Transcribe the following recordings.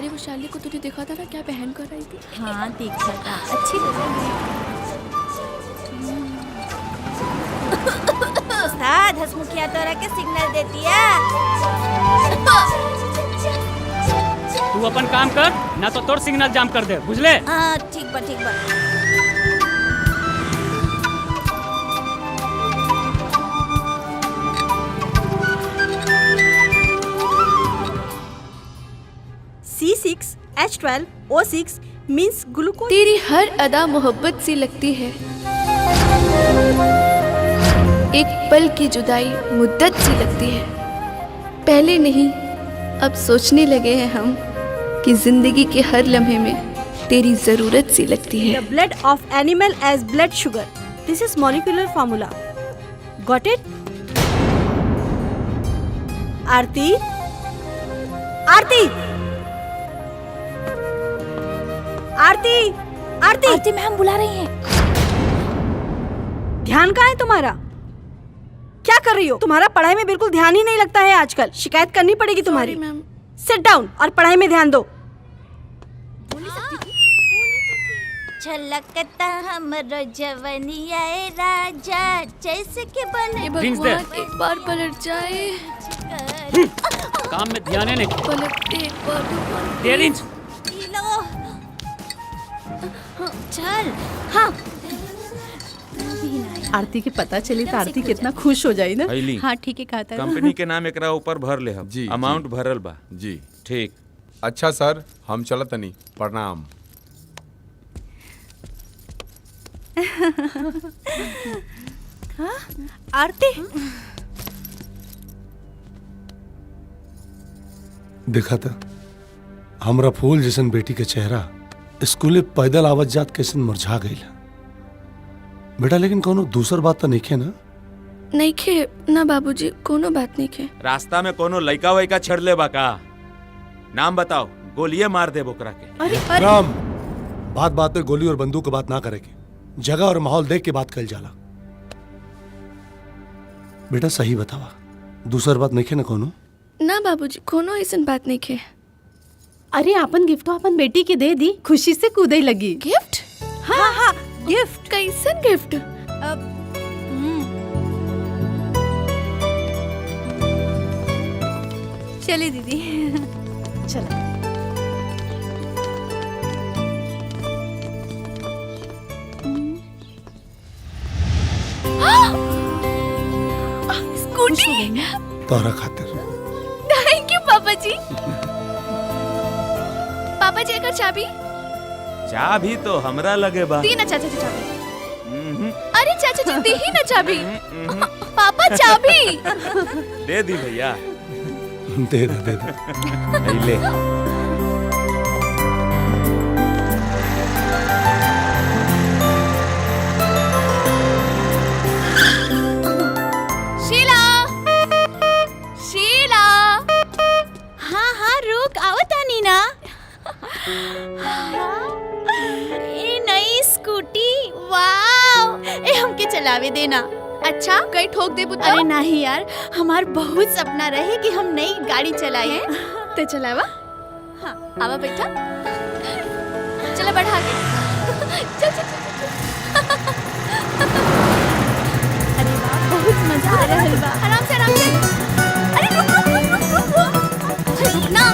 अरे वो शाली को तुझे देखा था ना, क्या पहन कर आई थी? हाँ देखा था, अच्छी लग रही है। उस्ताद हंसमुखिया तोरा के सिग्नल देती है। तू अपन काम कर ना तो तोर सिग्नल जाम कर दे, बुझले? हाँ ठीक बा ठीक बा। C6H12O6 means glucose. तेरी हर अदा मोहब्बत सी लगती है, एक पल की जुदाई मुद्दत सी लगती है। पहले नहीं अब सोचने लगे हैं हम कि जिंदगी के हर लम्हे में तेरी जरूरत सी लगती है। The blood of animal as blood sugar. This is molecular formula. Got it? Aarti, Aarti, Aarti, Aarti, Aarti ma'am बुला रही हैं। ध्यान कहाँ है तुम्हारा? क्या कर रही हो? तुम्हारा पढ़ाई में बिल्कुल ध्यान ही नहीं लगता है आजकल। शिकायत करनी पड़ेगी तुम्हारी। मैम, सिट डाउन और पढ़ाई में ध्यान दो। छलकता हमरो जवनिया राजा जैसे के बने। Drinks there. भगवान एक बार पलट जाए। काम में ध्यान है नहीं। पलटते एक बार भगवान। दे रिंच। लो चल। हाँ आरती के पता चली तो आरती कितना खुश हो जाई ना। अइली। हाँ ठीक है कहा था। कंपनी के नाम एकरा ऊपर भर ले हम। जी, अमाउंट जी। भरल बा। जी ठीक। अच्छा सर, हम चलत तनी। प्रणाम। आरती, देखा था हमरा फूल जैसन बेटी के चेहरा स्कूले पैदल आवत जात कैसन मुरझा गईल बेटा। लेकिन कोनो दूसर बात तो नहीं है ना? नहीं खे ना बाबूजी, कोनो बात नहीं खे। रास्ता में कोनो लइका वइका छड़ ले बा का? नाम बताओ, गोलियां मार दे बोकरा के। राम, बात बात पे गोली और बंदूक की बात ना करे के, जगह और माहौल देख के बात कल जाला। बेटा सही बतावा, दूसर बात नहीं है ना कोनो? ना बाबूजी, कोनो ऐसन बात नहीं खे। अरे अपन गिफ्ट तो अपन बेटी के दे दी, खुशी से कूदे लगी। गिफ्ट? हाँ हाँ गिफ्ट। कैसन गिफ्ट? चलिए दीदी, चलो। स्कूटी? तोरा खातिर। थैंक यू पापा जी। पापा जी अगर चाबी चाबी तो हमरा लगे बा। दी ना चाचा जी चाबी। अरे चाचा जी दी ही ना चाबी। पापा चाबी। दे दी भैया। दे दे। ले। शीला, शीला। हाँ हाँ रुक आओ तानी ना। ए नई स्कूटी, वाव। ए हमके चलावे देना। अच्छा कहीं ठोक दे पुत्र? अरे नहीं यार, हमार बहुत सपना रहे कि हम नई गाड़ी चलाए। ते चलावा? हाँ आवा बैठा। चलो बढ़ा के। चल चल चल। अरे वाह बहुत मजा आ रहा है। आराम से आराम से। अरे रुक रुक रुक रुक रुक। अरे रुक ना।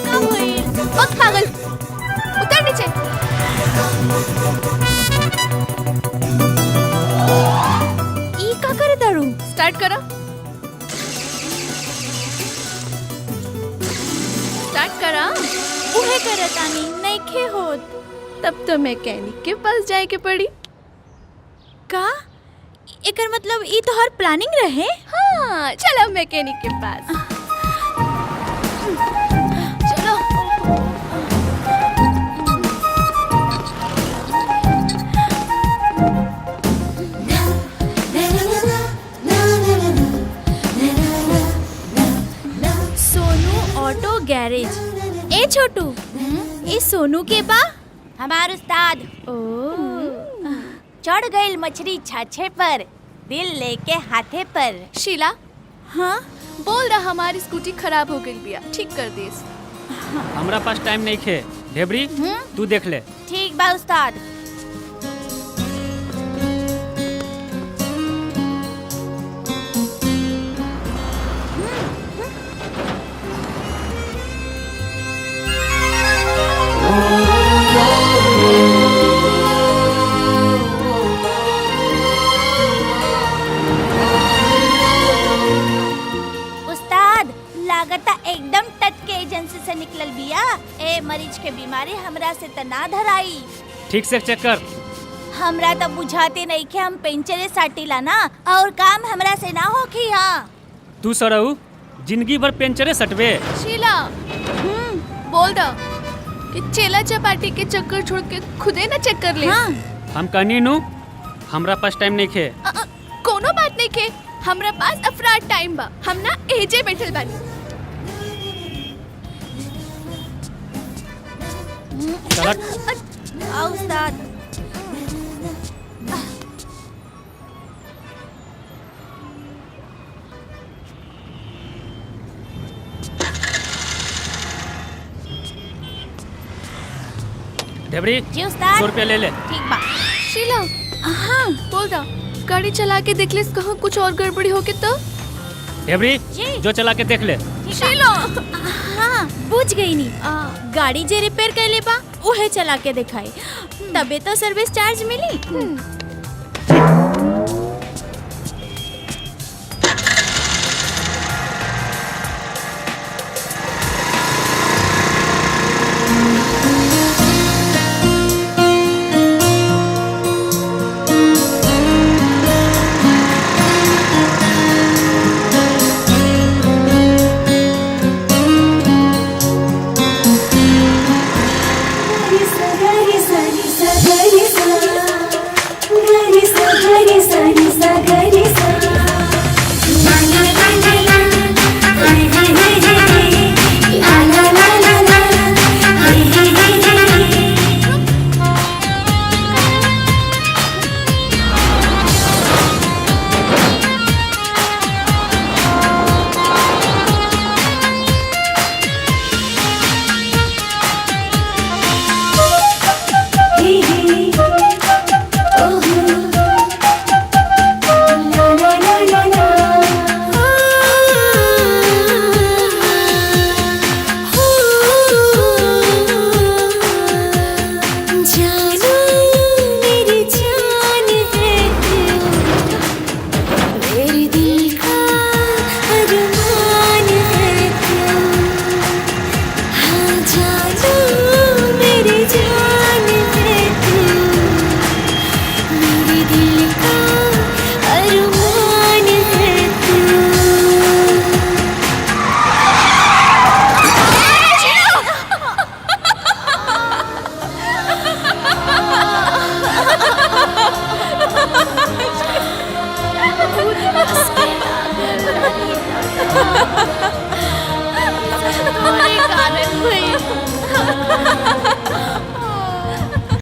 कब हुई? वक्त पागल। उतर नीचे। ई का करे दारू? स्टार्ट करो। स्टार्ट करा। उहे करतानी नहीं खे होत। तब तो मैकेनिक के पास जाए के पड़ी। का एकर मतलब ई तो हर प्लानिंग रहे। हाँ चलो मैकेनिक के पास। चलो। Sonu auto garage. ए छोटू, ए सोनू के बा? हमार उस्ताद। ओ चढ़ गइल मछली छाछे पर, दिल लेके हाथे पर। शीला, हाँ बोल रहा हमारी स्कूटी खराब हो गई बिया, ठीक कर दे। हमरा पास टाइम नहीं खे। ढेबरी तू देख ले। ठीक बा उस्ताद। उस्ताद लागता एकदम टटके एजेंसी से निकलल बिया। ए मरीज के बीमारी हमरा से त ना धराई। ठीक से चेक कर। हमरा तो बुझाते नहीं कि हम पेंचरे साटीला ना और काम हमरा से ना होखी। हाँ तू सरऊ जिंदगी भर पेंचरे सटवे। शीला बोल दो कि चेला चपाटी के चक्कर छोड़ के खुदे ना चेक कर ले। हाँ हम कहनी नु हमरा पास टाइम नहीं खे। कोनो बात नहीं के, हमरा पास अफराद टाइम बा। हम ना एजे बैठल बानी। चल आओ उस्ताद। ढेबरी जी उस्ताद। 100 रुपया ले ले। ठीक बा। शीला हाँ बोल दो, गाड़ी चला के देख ले कहाँ कुछ और गड़बड़ी हो के तो। ढेबरी जी। जो चला के देख ले। शीला हाँ बुझ गई नी। गाड़ी जे रिपेयर कैले बा उहे चला के दिखाई, तबे तो सर्विस चार्ज मिली।